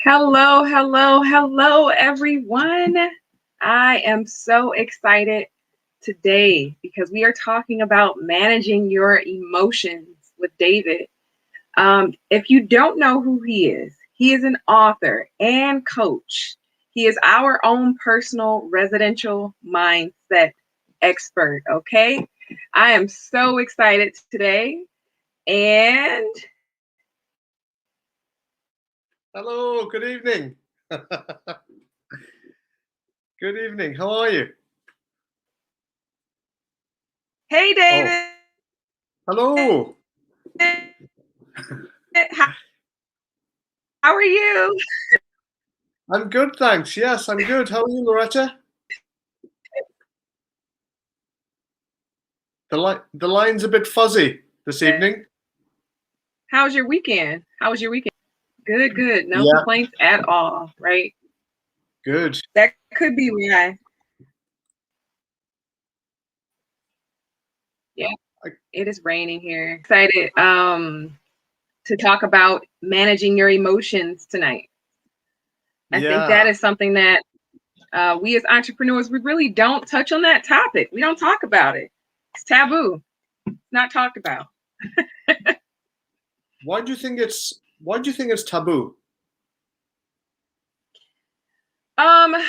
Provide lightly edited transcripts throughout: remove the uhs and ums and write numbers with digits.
Hello, hello, hello, everyone. I am so excited today because we are talking about managing your emotions with David. If you don't know who he is an author and coach. He is our own personal residential mindset expert. Okay. I am so excited today. And hello, good evening. Good evening. How are you? hey, David. Oh. Hello. How are you? I'm good, thanks. Yes, I'm good. How are you, Loretta? The line's a bit fuzzy this evening. How was your weekend? Good, good. No complaints at all, right? Good. That could be why. Yeah, it is raining here. Excited to talk about managing your emotions tonight. I think that is something that we as entrepreneurs, we really don't touch on that topic. We don't talk about it. It's taboo. It's not talked about. Why do you think it's taboo? I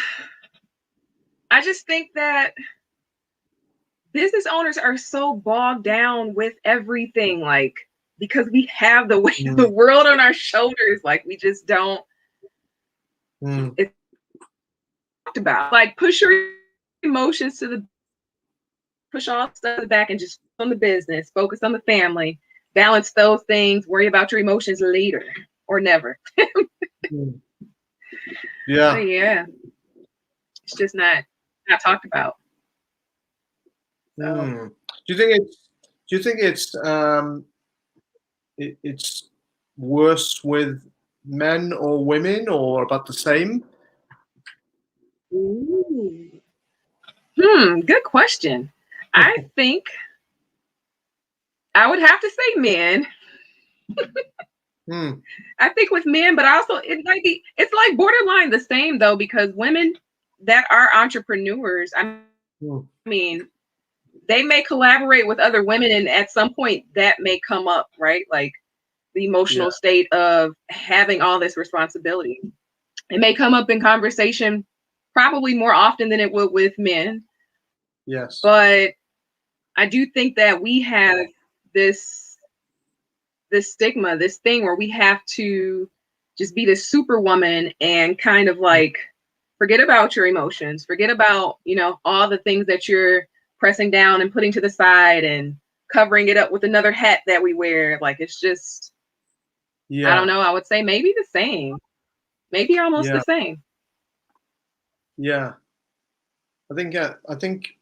just think that business owners are so bogged down with everything, like, because we have the weight of the world on our shoulders, like we just don't it's talked about. Like, push your emotions push all stuff to the back and just on the business, focus on the family, balance those things, worry about your emotions later or never. Yeah. But yeah. It's just not talked about. So. Do you think it's worse with men or women, or about the same? Ooh. Good question. I think I would have to say men. I think with men, but also it's like borderline the same though, because women that are entrepreneurs, I mean, they may collaborate with other women, and at some point that may come up, right? Like the emotional state of having all this responsibility. It may come up in conversation probably more often than it would with men. Yes. But I do think that we have this stigma, this thing where we have to just be this superwoman and kind of like forget about your emotions, forget about, all the things that you're pressing down and putting to the side and covering it up with another hat that we wear. Like, it's just, I don't know. I would say maybe the same, maybe almost the same. Yeah. I think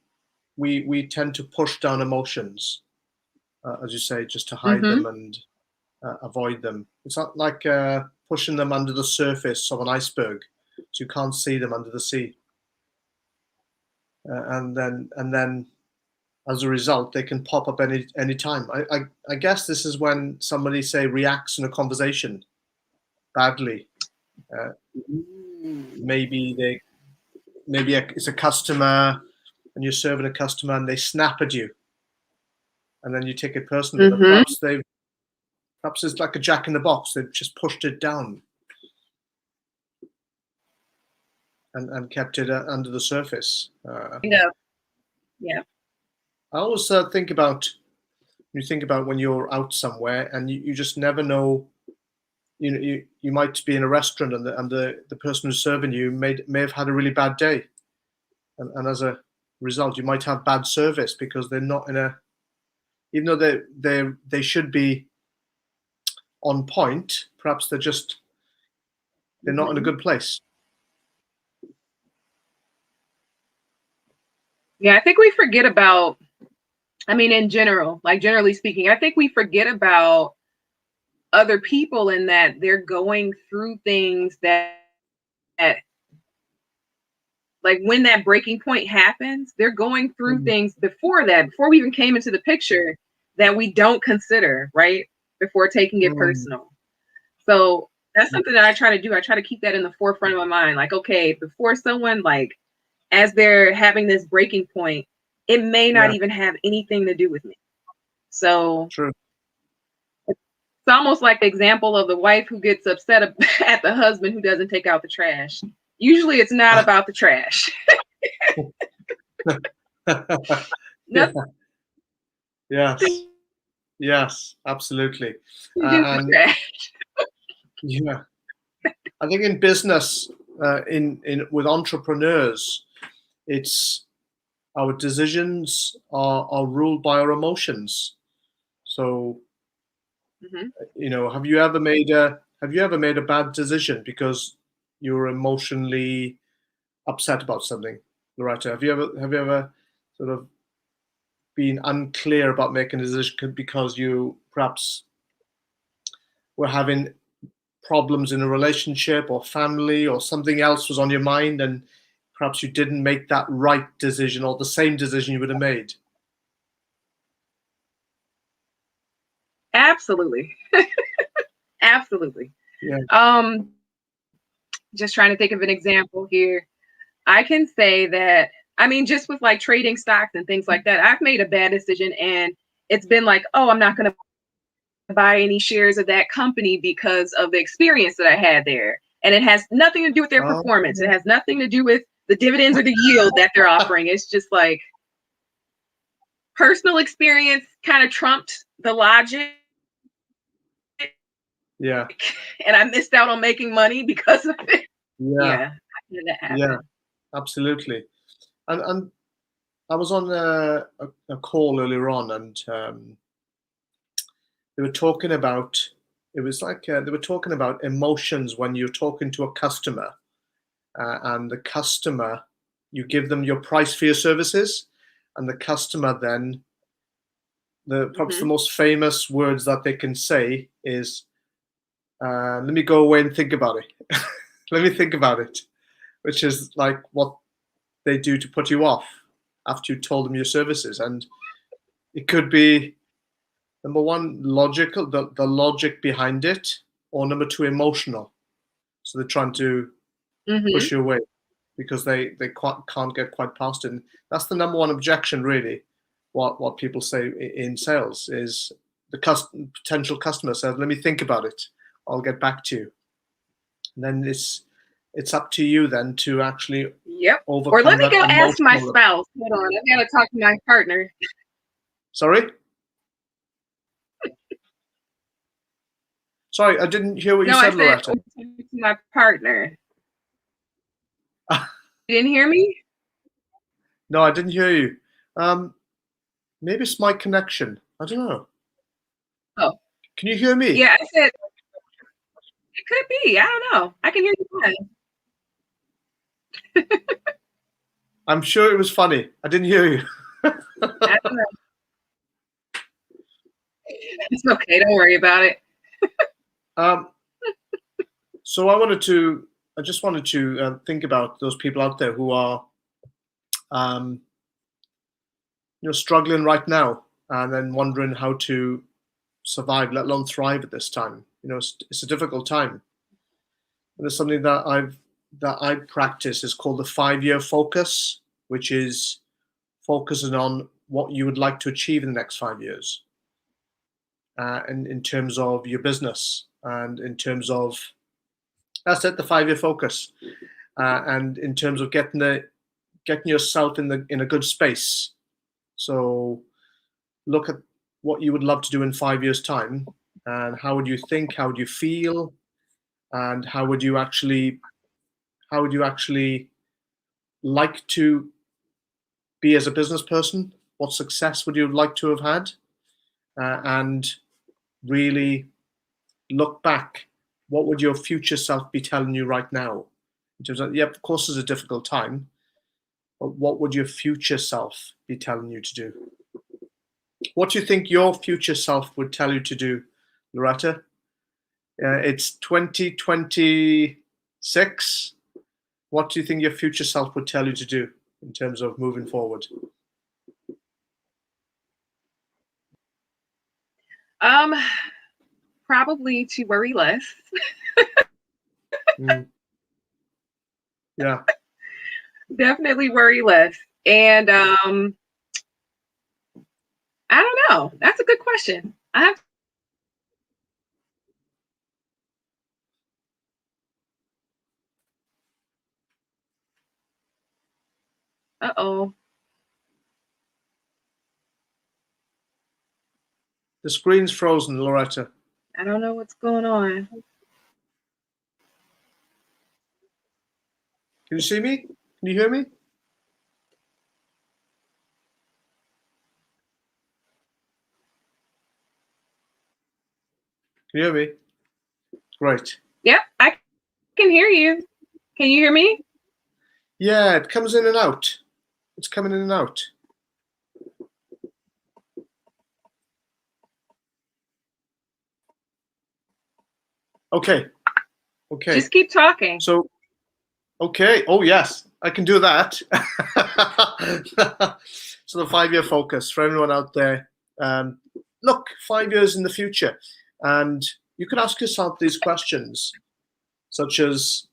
we tend to push down emotions, as you say, just to hide them and avoid them. It's not like pushing them under the surface of an iceberg, so you can't see them under the sea. And then, as a result, they can pop up any time. I guess this is when somebody, say, reacts in a conversation badly. Maybe it's a customer, and you're serving a customer, and they snap at you, and then you take it personally. But perhaps it's like a jack in the box. They've just pushed it down and kept it under the surface. Yeah. I always think about when you're out somewhere and you just never know. You might be in a restaurant and the person who's serving you may have had a really bad day, and as a result, you might have bad service because they're not even though they should be on point. Perhaps they're not in a good place. Yeah, I think we forget about, in general, like generally speaking, I think we forget about other people in that they're going through things that like when that breaking point happens, they're going through Mm, things before that, before we even came into the picture, that we don't consider, right? Before taking it mm, personal. So that's something that I try to do. I try to keep that in the forefront of my mind. Like, okay, before someone, like, as they're having this breaking point, it may not yeah, even have anything to do with me. So true. it's almost like the example of the wife who gets upset at the husband who doesn't take out the trash. Usually it's not about the trash. Yeah, Nothing yes, yes, absolutely. to do with And trash. yeah, I think in business, in with entrepreneurs, it's our decisions are ruled by our emotions. So, Mm-hmm. have you ever made a bad decision because you were emotionally upset about something, Loretta? Have you ever sort of been unclear about making a decision because you perhaps were having problems in a relationship or family or something else was on your mind and perhaps you didn't make that right decision or the same decision you would have made? Absolutely. Absolutely. Yeah. Um, just trying to think of an example here. I can say that, I mean, just with like trading stocks and things like that, I've made a bad decision and it's been like, oh, I'm not going to buy any shares of that company because of the experience that I had there. And it has nothing to do with their Oh, performance. It has nothing to do with the dividends or the yield that they're offering. It's just like personal experience kind of trumped the logic. yeah. And I missed out on making money because of it. Yeah. Yeah, I had that Yeah. happen. Absolutely. And I was on a call earlier on, and they were talking about it was like they were talking about emotions when you're talking to a customer, and the customer, you give them your price for your services, and the customer then, the perhaps the Hmm. most famous words that they can say is, "Let me go away and think about it." Let me think about it, which is like what they do to put you off after you told them your services. And it could be number one, logical, the logic behind it, or number two, emotional. So they're trying to Hmm. push you away because they can't get quite past it. And that's the number one objection, really. What people say in sales is the potential customer says, "Let me think about it. I'll get back to you." And then it's up to you then to actually Yep. Or let overcome me that go ask my emotional. spouse. Hold on, I gotta talk to my partner. Sorry, sorry, I didn't hear what you No, I said, said Loretta. or talk to my partner. You didn't hear me? No, I didn't hear you. Um, Maybe it's my connection. I don't know. Oh, Can you hear me? yeah, I said it could be. I don't know. I can hear you fine. I'm sure it was funny. I didn't hear you. I don't know. It's okay. Don't worry about it. um, so I just wanted to think about those people out there who are, um, struggling right now and then wondering how to survive, let alone thrive at this time. It's a difficult time. And there's something that I practice is called the 5 year focus, which is focusing on what you would like to achieve in the next 5 years, and in terms of your business, and in terms of that's it, the 5 year focus, and in terms of getting yourself in a good space. So look at what you would love to do in 5 years' time, and how would you think, how would you feel, and how would you actually like to be as a business person? What success would you like to have had? And really look back. What would your future self be telling you right now? In terms of, yep, of course, it's a difficult time, but what would your future self be telling you to do? What do you think your future self would tell you to do, Loretta? It's 2026. What do you think your future self would tell you to do in terms of moving forward? Um, Probably to worry less. Mm, yeah. Definitely worry less. And I don't know. That's a good question. I have. Uh-oh. The screen's frozen, Loretta. I don't know what's going on. Can you see me? Can you hear me? Can you hear me? Great. Yep, I can hear you. Can you hear me? Yeah, it comes in and out. It's coming in and out. Okay. Okay. Just keep talking. So, okay. Oh, yes, I can do that. So the 5-year focus for everyone out there. Look, 5 years in the future, and you can ask yourself these questions, such as,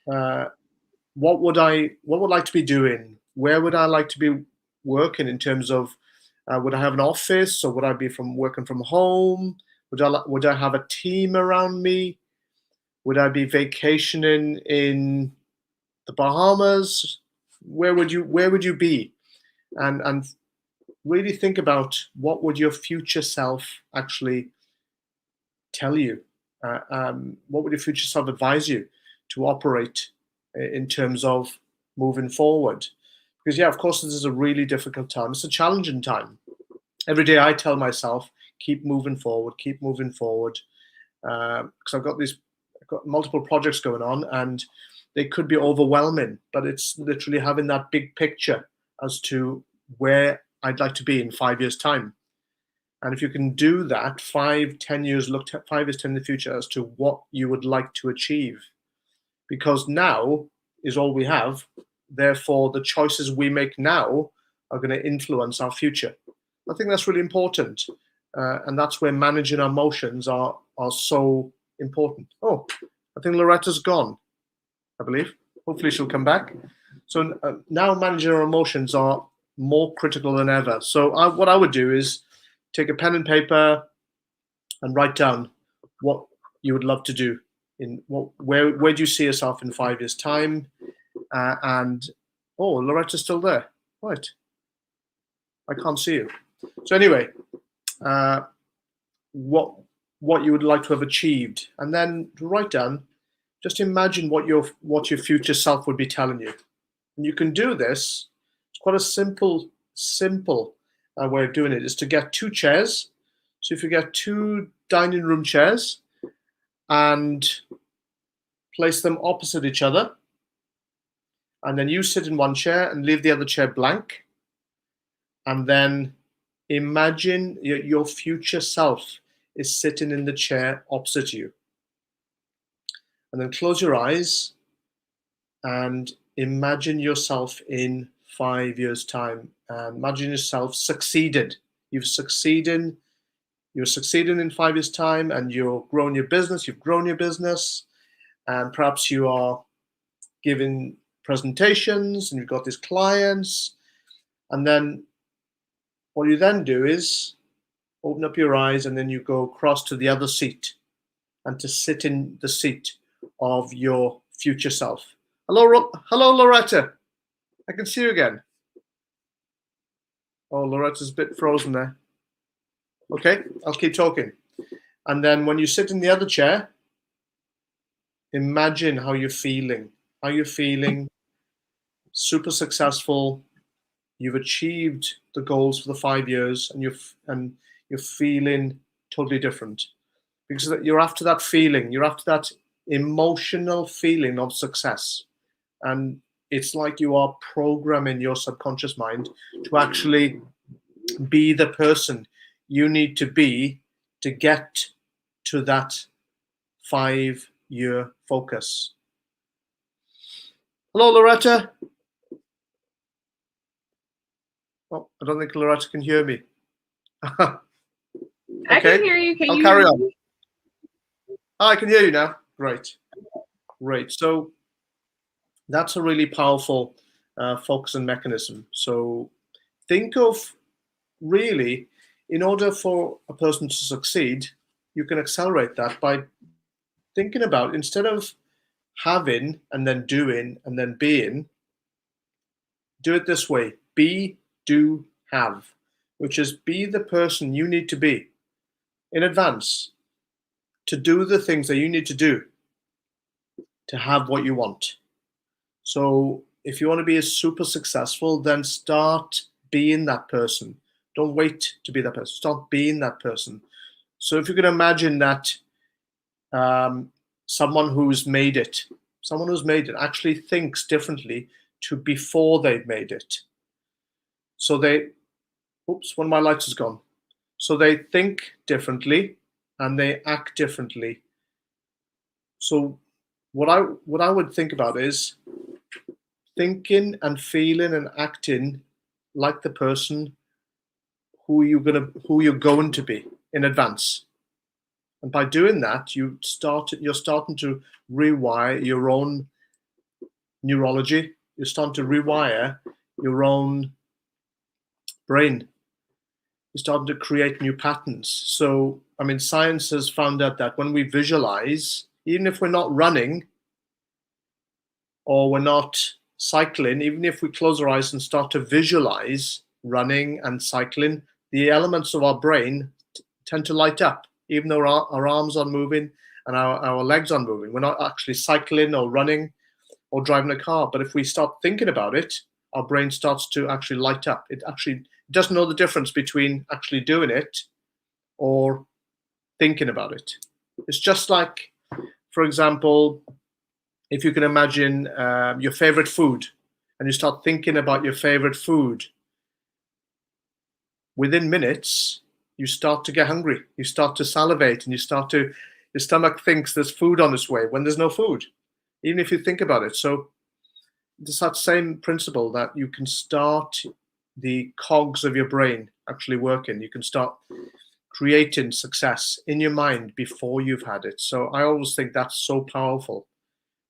what would I like to be doing? Where would I like to be working in terms of, would I have an office, or would I be working from home? Would I have a team around me? Would I be vacationing in the Bahamas? Where would you be? And really think about what would your future self actually tell you. What would your future self advise you to operate in terms of moving forward? Because yeah, of course, this is a really difficult time. It's a challenging time. Every day I tell myself, keep moving forward, keep moving forward, because I've got multiple projects going on, and they could be overwhelming. But it's literally having that big picture as to where I'd like to be in 5 years' time. And if you can do that, 5, 10 years, look 5 years, 10 in the future as to what you would like to achieve, because now is all we have. Therefore, the choices we make now are going to influence our future. I think that's really important, and that's where managing our emotions are so important. Oh, I think Loretta's gone. I believe. Hopefully, she'll come back. So now managing our emotions are more critical than ever. So what I would do is take a pen and paper and write down what you would love to do. Where do you see yourself in 5 years' time? And oh, Loretta's still there. Right. I can't see you. So anyway, uh, what you would like to have achieved, and then write down. Just imagine what your future self would be telling you, and you can do this. It's quite a simple way of doing it. Is to get two chairs. So if you get two dining room chairs and place them opposite each other, and then you sit in one chair and leave the other chair blank, and then imagine your future self is sitting in the chair opposite you, and then close your eyes and imagine yourself in 5 years' time. And imagine yourself succeeded. You've succeeded. You're succeeding in 5 years' time, and you're growing your business. You've grown your business, and perhaps you are giving presentations, and you've got these clients. And then what you then do is open up your eyes, and then you go across to the other seat, and to sit in the seat of your future self. Hello, Loretta. I can see you again. Oh, Loretta's a bit frozen there. Okay, I'll keep talking. And then when you sit in the other chair, imagine how you're feeling. How you're feeling, super successful. You've achieved the goals for the 5 years, and you're feeling totally different, because you're after that feeling. You're after that emotional feeling of success, and it's like you are programming your subconscious mind to actually be the person you need to be to get to that 5-year focus. Hello, Loretta. Oh, I don't think Loretta can hear me. I can Okay, hear you. Can I'll you hear carry on. me? Oh, I can hear you now. Great, great. So that's a really powerful focus and mechanism. So think of really, in order for a person to succeed, you can accelerate that by thinking about, instead of having and then doing and then being, do it this way: be, do, have, which is be the person you need to be in advance to do the things that you need to do to have what you want. So if you want to be a super successful, then start being that person. Don't wait to be that person. Start being that person. So if you can imagine that um, someone who's made it actually thinks differently to before they've made it. So oops, one of my lights has gone. So they think differently and they act differently. So what I would think about is thinking and feeling and acting like the person who you're going to be in advance. And by doing that, you're starting to rewire your own neurology. You're starting to rewire your own brain. You're starting to create new patterns. So, I mean, science has found out that when we visualize, even if we're not running or we're not cycling, even if we close our eyes and start to visualize running and cycling, the elements of our brain tend to light up, even though our arms aren't moving and our legs aren't moving. We're not actually cycling or running or driving a car. But if we start thinking about it, our brain starts to actually light up. It actually doesn't know the difference between actually doing it or thinking about it. It's just like, for example, if you can imagine your favorite food and you start thinking about your favorite food, within minutes, you start to get hungry. You start to salivate and your stomach thinks there's food on its way when there's no food, even if you think about it. So it's that same principle that you can start the cogs of your brain actually working. You can start creating success in your mind before you've had it. So I always think that's so powerful.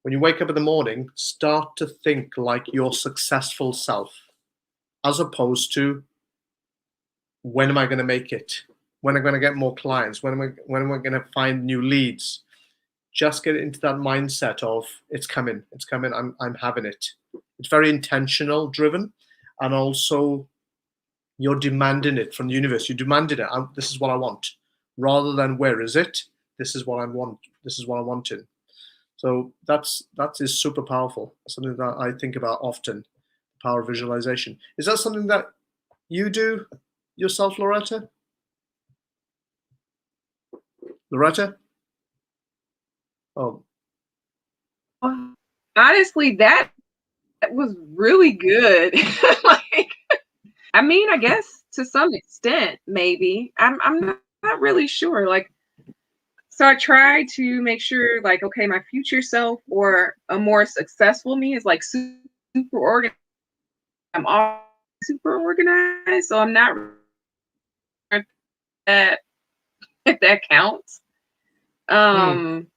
When you wake up in the morning, start to think like your successful self, as opposed to when am I going to make it? When am I going to get more clients? When am I going to find new leads? Just get into that mindset of it's coming, it's coming. I'm having it. It's very intentional driven, and also you're demanding it from the universe. You demanded it. This is what I want, rather than where is it. This is what I want. This is what I wanted. So that is super powerful. Something that I think about often. Power of visualization. Is that something that you do yourself, Loretta? Loretta? Oh, Honestly, that was really good. Like, I mean, I guess to some extent, maybe. I'm not really sure. Like, so I try to make sure, like, okay, my future self or a more successful me is like super organized. I'm all super organized, so I'm not that if that counts. hmm. Um,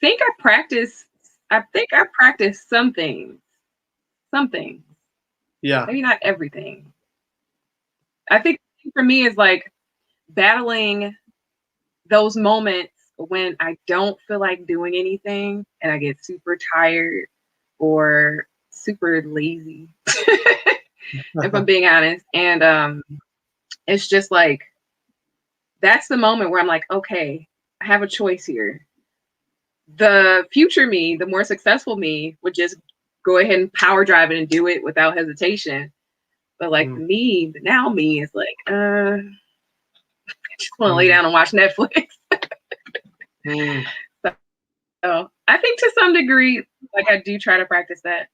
think I practice. I think I practice something, Yeah. maybe not everything. I think for me is like battling those moments when I don't feel like doing anything and I get super tired or super lazy, if I'm being honest. And it's just like that's the moment where I'm like, okay, I have a choice here. The future me, the more successful me, would just go ahead and power drive it and do it without hesitation. But like Hmm. me, the now me is like, I just want to lay Hmm. down and watch Netflix. Hmm. So I think to some degree, like I do try to practice that as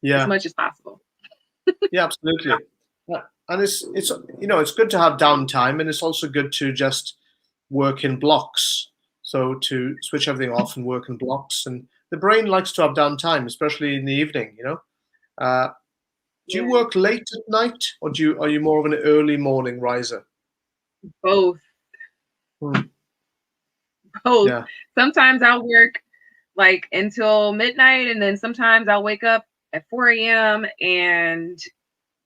Yeah. much as possible. Yeah, absolutely. And it's good to have downtime, and it's also good to just work in blocks. So to switch everything off and work in blocks, and the brain likes to have downtime, especially in the evening. Uh, do you Yeah, work late at night, or are you more of an early morning riser? both, Hmm. both. Yeah, Sometimes I'll work like until midnight, and then sometimes I'll wake up at 4 a.m. and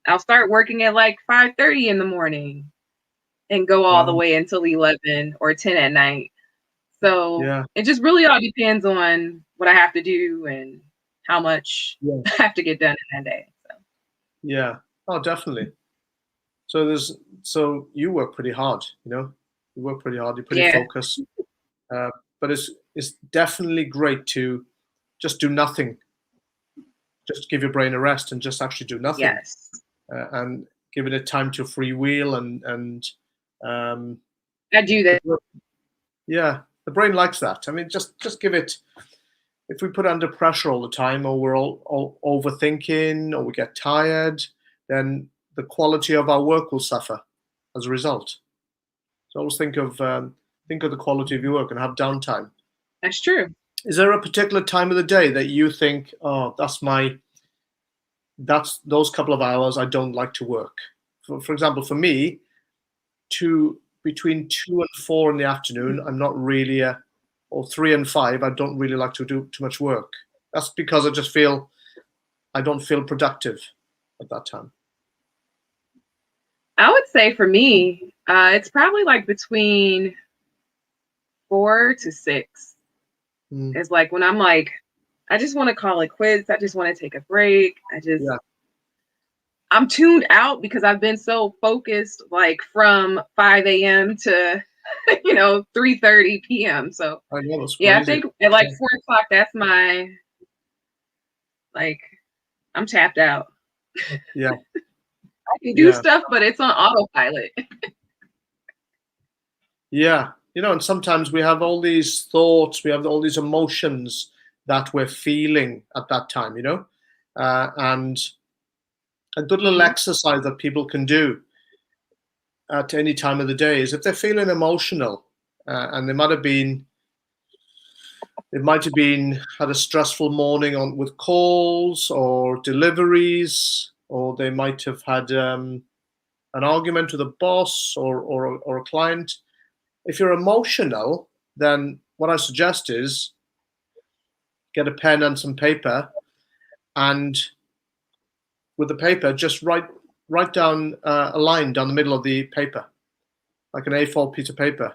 I'll start working at like 5:30 in the morning and go all the wow, way until 11 or 10 at night. So yeah, it just really all depends on what I have to do and how much yeah, I have to get done in that day. So yeah. Oh, definitely. So you work pretty hard. You work pretty hard. You're pretty yeah, focused. Uh, but it's definitely great to just do nothing, just give your brain a rest and just actually do nothing, yes, and giving it time to freewheel and um, I do that. yeah, the brain likes that. I mean, just give it. If we put it under pressure all the time, or we're all overthinking, or we get tired, then the quality of our work will suffer as a result. So always think of the quality of your work and have downtime. That's true. Is there a particular time of the day that you think, oh, that's those couple of hours I don't like to work? For example, for me, between 2 and 4 in the afternoon, I'm not really or 3 and 5, I don't really like to do too much work. That's because I don't feel productive at that time. I would say for me, it's probably like between 4 to 6. Mm, It's like when I'm like, I just want to call it quits. I just want to take a break. yeah, I'm tuned out because I've been so focused like from 5 a.m. to 3:30 p.m. So I know that's yeah, I crazy. think at like 4 o'clock, that's my like I'm tapped out. Yeah, I can do yeah, stuff, but it's on autopilot. yeah. And sometimes we have all these thoughts, we have all these emotions that we're feeling at that time. And a good little Mhm. exercise that people can do at any time of the day is if they're feeling emotional, and they might have been had a stressful morning on with calls or deliveries, or they might have had an argument with a boss or a client. If you're emotional, then what I suggest is get a pen and some paper, and with the paper, just write down a line down the middle of the paper, like an A4 piece of paper,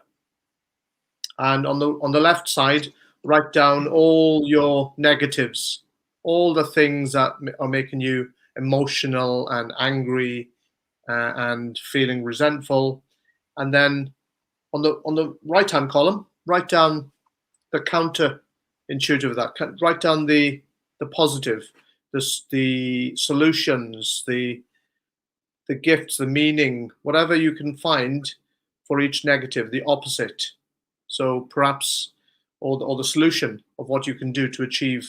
and on the left side, write down all your negatives, all the things that are making you emotional and angry, and feeling resentful, and then on the right hand column, write down the counter intuitive of that. Write down the positive, the solutions, the gifts, the meaning, whatever you can find for each negative, the opposite. So perhaps, or the solution of what you can do to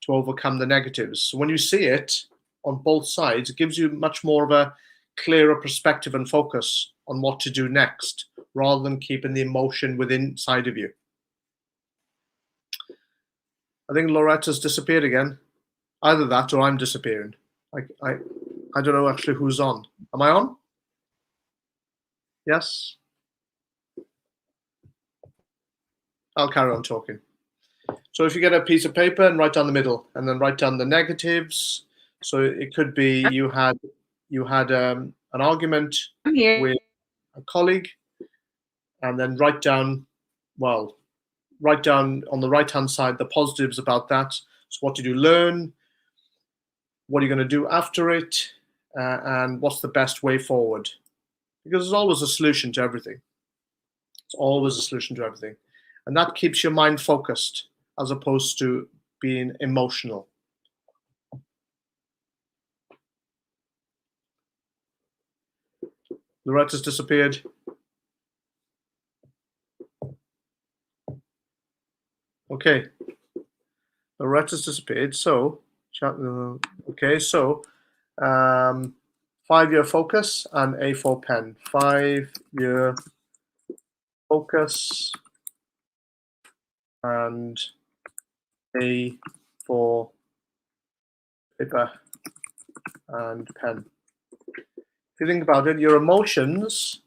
overcome the negatives. So when you see it on both sides, it gives you much more of a clearer perspective and focus on what to do next, rather than keeping the emotion within inside of you. I think Loretta's disappeared again. Either that or I'm disappearing. I I, I don't know actually who's on. Am I on? Yes. I'll carry on talking. So if you get a piece of paper and write down the middle, and then write down the negatives. So it could be you had an argument I'm here. with a colleague, and then well, write down on the right hand side the positives about that. So what did you learn? What are you going to do after it? And what's the best way forward? Because there's always a solution to everything. It's always a solution to everything. And that keeps your mind focused as opposed to being emotional. Loretta's disappeared. Okay, Loretta's disappeared. So, okay, so 5-year focus and A4 pen. 5-year focus and A for paper and pen. If you think about it, your emotions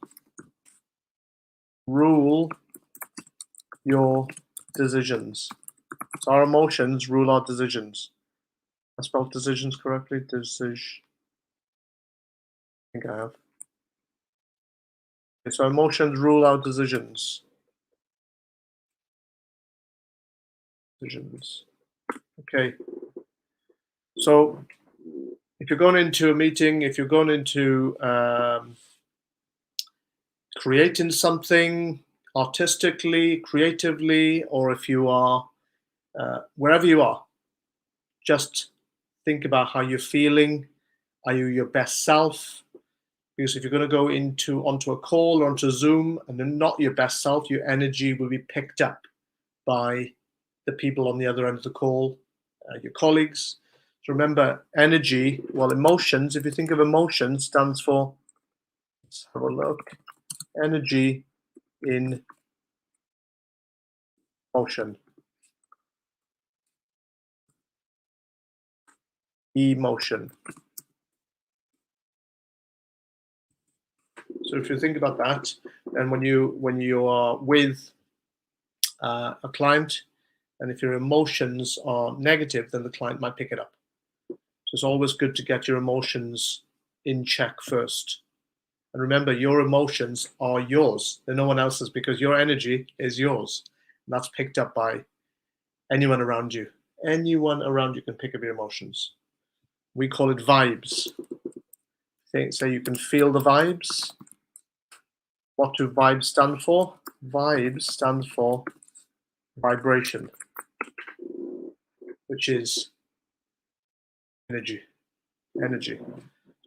rule your decisions. So our emotions rule our decisions. I spelled decisions correctly? Decision. I think I have. Okay, so emotions rule our decisions. Decisions. Okay. So if you're going into a meeting, if you're going into creating something artistically, creatively, or if you are wherever you are, just think about how you're feeling. Are you your best self? Because if you're going to go onto a call or onto Zoom and you're not your best self, your energy will be picked up by the people on the other end of the call, your colleagues. So remember, energy, well, emotions, if you think of emotions, stands for, let's have a look, energy in motion. Emotion. So if you think about that, and when you are with a client, and if your emotions are negative, then the client might pick it up. So it's always good to get your emotions in check first. And remember, your emotions are yours. They're no one else's, because your energy is yours. And that's picked up by anyone around you. Anyone around you can pick up your emotions. We call it vibes. So you can feel the vibes. What do vibes stand for? Vibes stands for vibration, which is energy. Energy.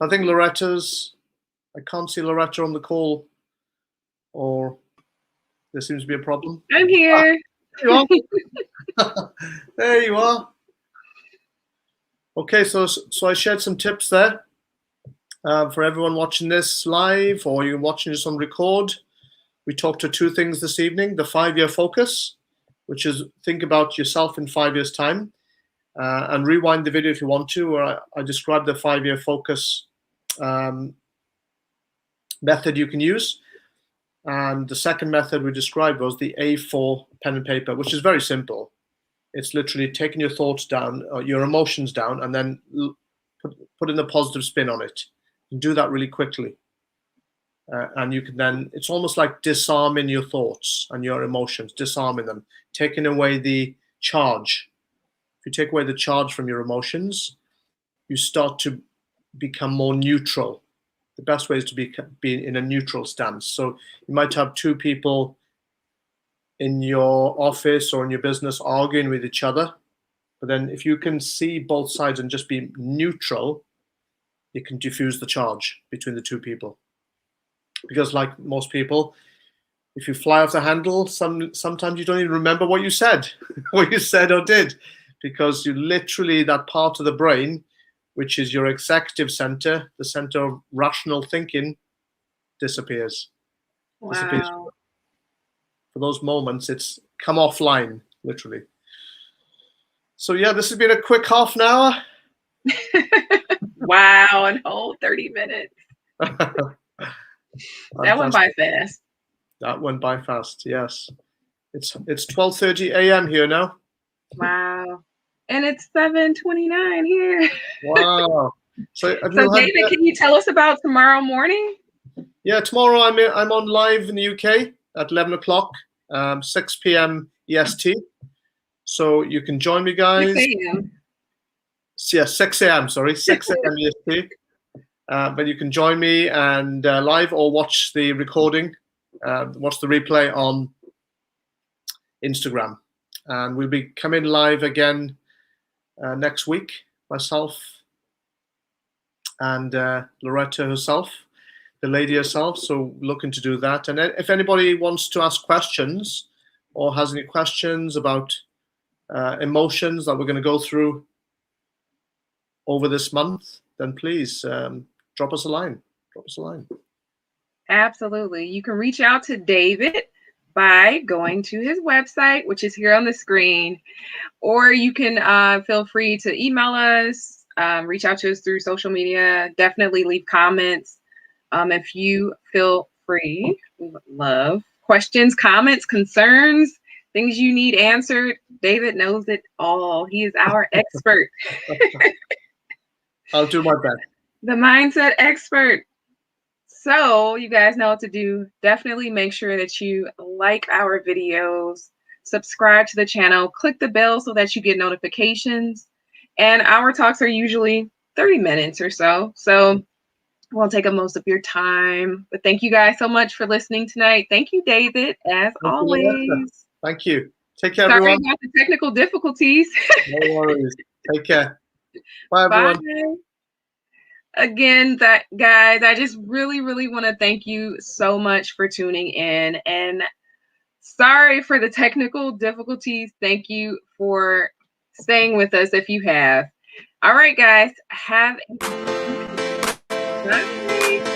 I think I can't see Loretta on the call, or there seems to be a problem. I'm here. There you are. There you are. Okay, so I shared some tips there for everyone watching this live, or you're watching this on record. We talked to two things this evening: the 5-year focus, which is think about yourself in 5 years' time, and rewind the video if you want to, where I described the 5-year focus method you can use. And the second method we described was the A4 pen and paper, which is very simple. It's literally taking your thoughts down, your emotions down, and then putting a positive spin on it. You can do that really quickly. And you can then, it's almost like disarming your thoughts and your emotions, disarming them, taking away the charge. If you take away the charge from your emotions, you start to become more neutral. The best way is to be in a neutral stance. So you might have two people in your office or in your business arguing with each other. But then if you can see both sides and just be neutral, you can diffuse the charge between the two people. Because like most people, if you fly off the handle, sometimes you don't even remember what you said, what you said or did, because you literally, that part of the brain, which is your executive center, the center of rational thinking, disappears. Wow. Disappears. For those moments, it's come offline, literally. So yeah, this has been a quick half an hour. Wow, a whole 30 minutes. That went by fast. That went by fast, yes. It's 12:30 a.m. here now. Wow. And it's 7:29 here. Wow. So David, can you tell us about tomorrow morning? Yeah, tomorrow I'm on live in the UK at 11 o'clock, 6 p.m. EST. So you can join me, guys. 6 a.m. Yeah, 6 a.m. Sorry, 6 a.m. EST. But you can join me and live, or watch the recording, watch the replay on Instagram. And we'll be coming live again next week, myself and Loretta herself, the lady herself. So looking to do that. And if anybody wants to ask questions or has any questions about emotions that we're going to go through over this month, then please drop us a line. Drop us a line. Absolutely. You can reach out to David by going to his website, which is here on the screen, or you can feel free to email us, reach out to us through social media. Definitely leave comments if you feel free. We would love questions, comments, concerns, things you need answered. David knows it all. He is our expert, I'll do my best. the mindset expert. So you guys know what to do. Definitely make sure that you like our videos, subscribe to the channel, click the bell so that you get notifications. And our talks are usually 30 minutes or so. So won't take up most of your time. But thank you guys so much for listening tonight. Thank you, David, as Thank you, Loretta. always. Thank you. Take care, Sorry everyone. about the technical difficulties. No worries. Take care. Bye, Bye. everyone. Again, that guys, I just really want to thank you so much for tuning in, and sorry for the technical difficulties. Thank you for staying with us if you have. All right, guys, have a bye.